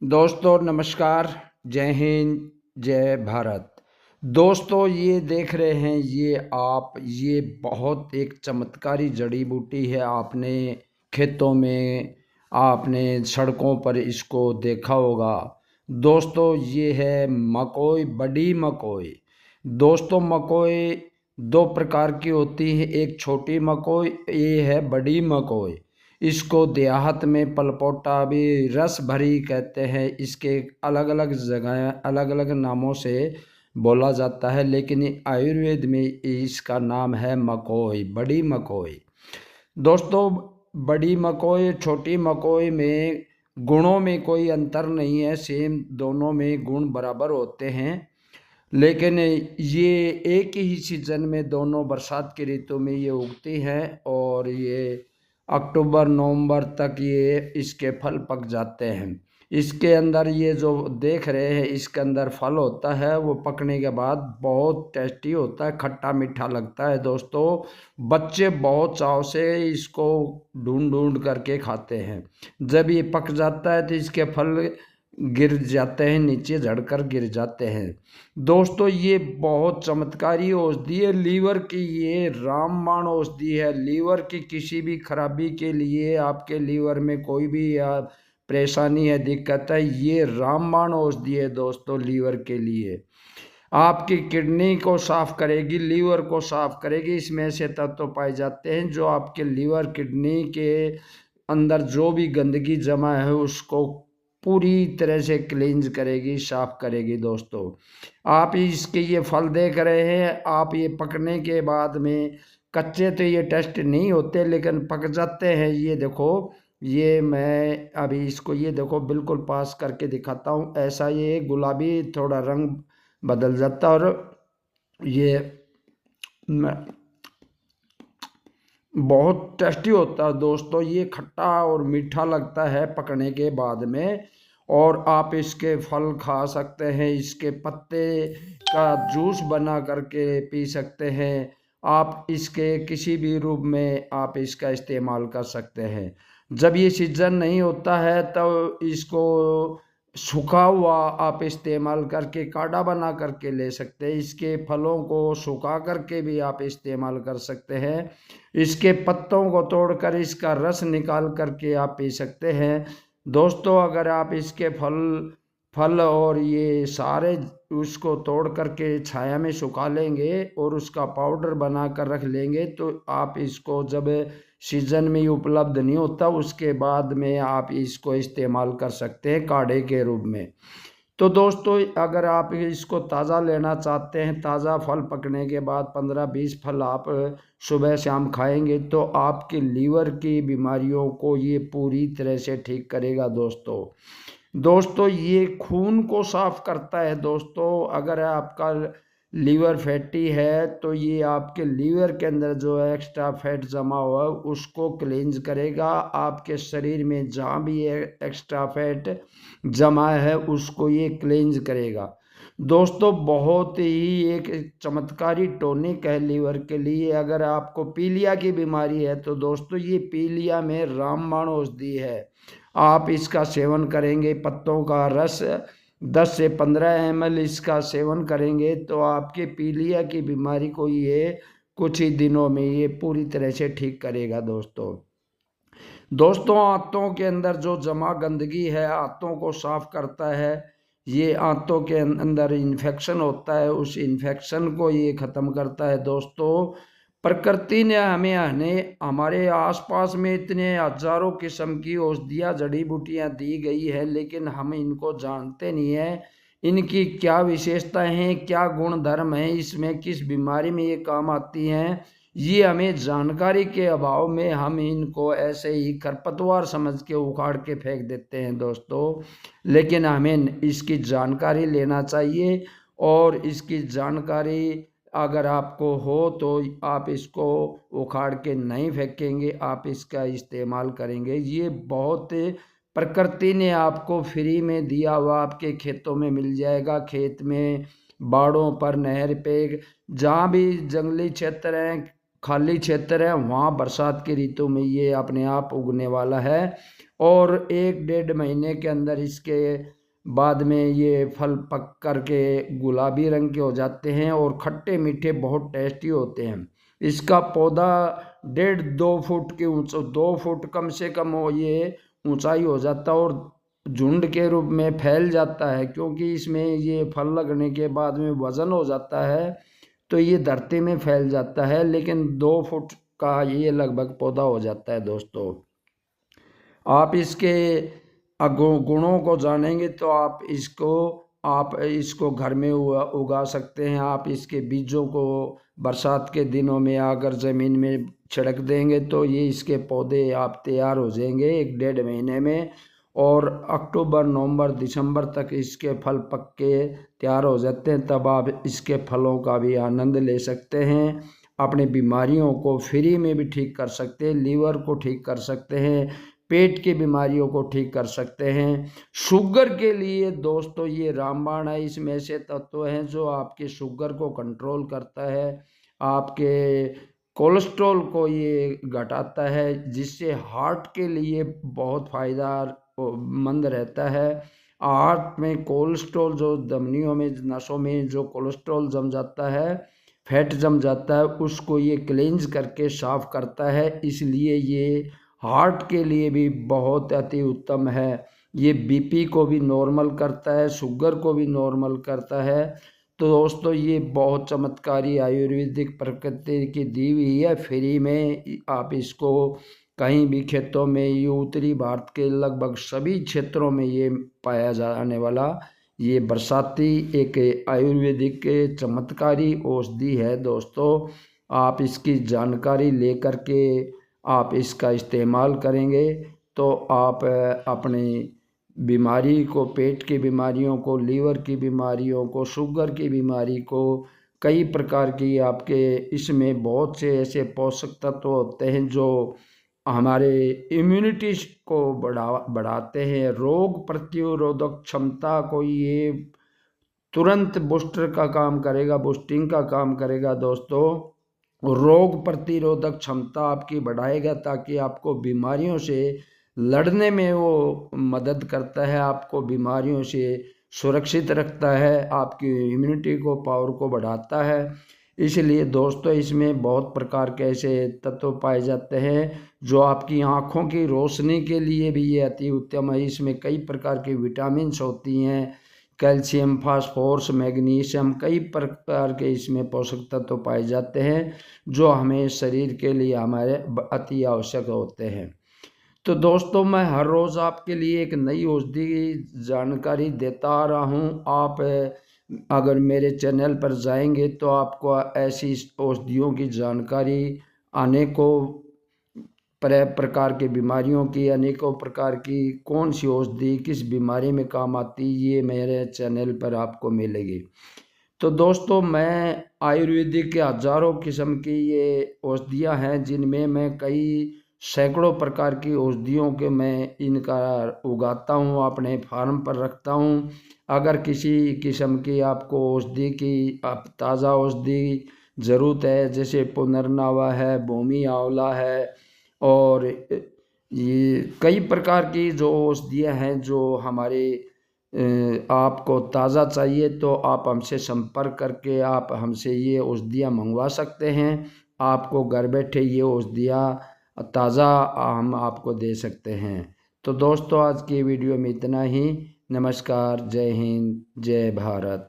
दोस्तों नमस्कार। जय हिंद, जय भारत। दोस्तों ये देख रहे हैं ये बहुत एक चमत्कारी जड़ी बूटी है। आपने खेतों में, आपने सड़कों पर इसको देखा होगा। दोस्तों ये है मकोई, बड़ी मकोई। दोस्तों मकोई दो प्रकार की होती है, एक छोटी मकोई, ये है बड़ी मकोई। इसको देहात में पलपोटा भी, रस भरी कहते हैं। इसके अलग अलग जगह अलग अलग नामों से बोला जाता है, लेकिन आयुर्वेद में इसका नाम है मकोई, बड़ी मकोई। दोस्तों बड़ी मकोई छोटी मकोई में गुणों में कोई अंतर नहीं है, सेम दोनों में गुण बराबर होते हैं। लेकिन ये एक ही सीजन में दोनों बरसात की ऋतु में ये उगती हैं और ये अक्टूबर नवंबर तक ये इसके फल पक जाते हैं। इसके अंदर ये जो देख रहे हैं इसके अंदर फल होता है, वो पकने के बाद बहुत टेस्टी होता है, खट्टा मीठा लगता है। दोस्तों बच्चे बहुत चाव से इसको ढूंढ ढूंढ करके खाते हैं। जब ये पक जाता है तो इसके फल गिर जाते हैं, नीचे झड़कर गिर जाते हैं। दोस्तों ये बहुत चमत्कारी औषधि है, लीवर की ये रामबाण औषधि है। लीवर की किसी भी खराबी के लिए, आपके लीवर में कोई भी परेशानी है, दिक्कत है, ये रामबाण औषधि है दोस्तों। लीवर के लिए आपकी किडनी को साफ करेगी, लीवर को साफ करेगी। इसमें ऐसे तत्व पाए जाते हैं जो आपके लीवर किडनी के अंदर जो भी गंदगी जमा है उसको पूरी तरह से क्लींज करेगी, साफ करेगी। दोस्तों आप इसके ये फल देख रहे हैं, आप ये पकने के बाद में, कच्चे तो ये टेस्ट नहीं होते लेकिन पक जाते हैं। ये देखो, ये मैं अभी इसको ये देखो बिल्कुल पास करके दिखाता हूँ। ऐसा ये गुलाबी थोड़ा रंग बदल जाता और ये बहुत टेस्टी होता है। दोस्तों ये खट्टा और मीठा लगता है पकने के बाद में, और आप इसके फल खा सकते हैं, इसके पत्ते का जूस बना करके पी सकते हैं। आप इसके किसी भी रूप में आप इसका इस्तेमाल कर सकते हैं। जब ये सीजन नहीं होता है तो इसको सूखा हुआ आप इस्तेमाल करके काढ़ा बना करके ले सकते हैं। इसके फलों को सुखा करके भी आप इस्तेमाल कर सकते हैं। इसके पत्तों को तोड़कर इसका रस निकाल करके आप पी सकते हैं। दोस्तों अगर आप इसके फल और ये सारे उसको तोड़ करके छाया में सुखा लेंगे और उसका पाउडर बना कर रख लेंगे, तो आप इसको जब सीजन में उपलब्ध नहीं होता उसके बाद में आप इसको इस्तेमाल कर सकते हैं काढ़े के रूप में। तो दोस्तों अगर आप इसको ताज़ा लेना चाहते हैं, ताज़ा फल पकने के बाद 15-20 फल आप सुबह शाम खाएंगे तो आपके लीवर की बीमारियों को ये पूरी तरह से ठीक करेगा। दोस्तों ये खून को साफ करता है। दोस्तों अगर आपका लीवर फैटी है तो ये आपके लीवर के अंदर जो है एक्स्ट्रा फैट जमा हुआ है उसको क्लींज करेगा। आपके शरीर में जहाँ भी एक्स्ट्रा फैट जमा है उसको ये क्लींज करेगा। दोस्तों बहुत ही एक चमत्कारी टॉनिक है लीवर के लिए। अगर आपको पीलिया की बीमारी है तो दोस्तों ये पीलिया में रामबाण औषधि है। आप इसका सेवन करेंगे, पत्तों का रस 10 से 15 ml इसका सेवन करेंगे तो आपके पीलिया की बीमारी को ये कुछ ही दिनों में ये पूरी तरह से ठीक करेगा। दोस्तों आंतों के अंदर जो जमा गंदगी है आंतों को साफ करता है। ये आंतों के अंदर इन्फेक्शन होता है, उस इन्फेक्शन को ये ख़त्म करता है। दोस्तों प्रकृति ने हमारे आसपास में इतने हजारों किस्म की औषधियाँ जड़ी बूटियाँ दी गई है, लेकिन हम इनको जानते नहीं है। इनकी क्या विशेषताएं हैं, क्या गुण धर्म है, इसमें किस बीमारी में ये काम आती हैं, ये हमें जानकारी के अभाव में हम इनको ऐसे ही खरपतवार समझ के उखाड़ के फेंक देते हैं। दोस्तों लेकिन हमें इसकी जानकारी लेना चाहिए, और इसकी जानकारी अगर आपको हो तो आप इसको उखाड़ के नहीं फेंकेंगे, आप इसका इस्तेमाल करेंगे। ये बहुत प्रकृति ने आपको फ्री में दिया हुआ आपके खेतों में मिल जाएगा। खेत में, बाड़ों पर, नहर पे, जहाँ भी जंगली क्षेत्र हैं, खाली क्षेत्र है, वहाँ बरसात की ऋतु में ये अपने आप उगने वाला है। और 1-1.5 महीने के अंदर इसके बाद में ये फल पक करके गुलाबी रंग के हो जाते हैं और खट्टे मीठे बहुत टेस्टी होते हैं। इसका पौधा 1.5-2 फुट की 2 फुट कम से कम हो ये ऊंचाई हो जाता है और झुंड के रूप में फैल जाता है, क्योंकि इसमें ये फल लगने के बाद में वजन हो जाता है तो ये धरती में फैल जाता है। लेकिन 2 फुट का ये लगभग पौधा हो जाता है। दोस्तों, आप इसके गुणों को जानेंगे तो आप इसको घर में उगा सकते हैं। आप इसके बीजों को बरसात के दिनों में अगर ज़मीन में छिड़क देंगे तो ये इसके पौधे आप तैयार हो जाएंगे 1-1.5 महीने में, और अक्टूबर नवंबर दिसंबर तक इसके फल पक के तैयार हो जाते हैं। तब आप इसके फलों का भी आनंद ले सकते हैं। अपने बीमारियों को फ्री में भी ठीक कर सकते हैं, लीवर को ठीक कर सकते हैं, पेट की बीमारियों को ठीक कर सकते हैं। शुगर के लिए दोस्तों ये रामबाण है, इसमें ऐसे तत्व हैं जो आपके शुगर को कंट्रोल करता है, आपके कोलेस्ट्रॉल को ये घटाता है, जिससे हार्ट के लिए बहुत फायदेमंद रहता है। हार्ट में कोलेस्ट्रॉल जो धमनियों में नसों में जो कोलेस्ट्रॉल जम जाता है, फैट जम जाता है, उसको ये क्लींज करके साफ करता है। इसलिए ये हार्ट के लिए भी बहुत अति उत्तम है। ये बीपी को भी नॉर्मल करता है, शुगर को भी नॉर्मल करता है। तो दोस्तों, ये बहुत चमत्कारी आयुर्वेदिक प्रकृति की दी हुई है, फ्री में। आप इसको कहीं भी खेतों में, ये उत्तरी भारत के लगभग सभी क्षेत्रों में ये पाया जाने वाला ये बरसाती एक आयुर्वेदिक चमत्कारी औषधि है। दोस्तों, आप इसकी जानकारी लेकर के आप इसका इस्तेमाल करेंगे तो आप अपनी बीमारी को, पेट की बीमारियों को, लीवर की बीमारियों को, शुगर की बीमारी को, कई प्रकार की आपके इसमें बहुत से ऐसे पोषक तत्व होते हैं जो हमारे इम्यूनिटी को बढ़ाते हैं, रोग प्रतिरोधक क्षमता को ये तुरंत बूस्टर का काम करेगा, बूस्टिंग का काम करेगा। दोस्तों, रोग प्रतिरोधक क्षमता आपकी बढ़ाएगा ताकि आपको बीमारियों से लड़ने में वो मदद करता है, आपको बीमारियों से सुरक्षित रखता है, आपकी इम्यूनिटी को, पावर को बढ़ाता है। इसलिए दोस्तों, इसमें बहुत प्रकार के ऐसे तत्व पाए जाते हैं जो आपकी आँखों की रोशनी के लिए भी ये अति उत्तम है। इसमें कई प्रकार की विटामिन्स होती हैं, कैल्शियम, फास्फोरस, मैग्नीशियम, कई प्रकार के इसमें पोषक तत्व पाए जाते हैं जो हमें शरीर के लिए हमारे अति आवश्यक होते हैं। तो दोस्तों, मैं हर रोज़ आपके लिए एक नई औषधि की जानकारी देता आ रहा हूँ। आप अगर मेरे चैनल पर जाएंगे तो आपको ऐसी औषधियों की जानकारी, अनेकों प्रकार की बीमारियों की, अनेकों प्रकार की कौन सी औषधि किस बीमारी में काम आती, ये मेरे चैनल पर आपको मिलेगी। तो दोस्तों, मैं आयुर्वेदिक के हजारों किस्म की ये औषधियाँ हैं जिनमें मैं कई सैकड़ों प्रकार की औषधियों के मैं इनका उगाता हूँ, अपने फार्म पर रखता हूँ। अगर किसी किस्म की आपको औषधि की ताज़ा औषधि ज़रूरत है, जैसे पुनर्नवा है, भूमि आंवला है, और ये कई प्रकार की जो औषधियाँ हैं जो हमारे आपको ताज़ा चाहिए तो आप हमसे संपर्क करके आप हमसे ये औषधियाँ मंगवा सकते हैं। आपको घर बैठे ये औषधियाँ ताज़ा हम आपको दे सकते हैं। तो दोस्तों, आज की वीडियो में इतना ही। नमस्कार, जय हिंद, जय भारत।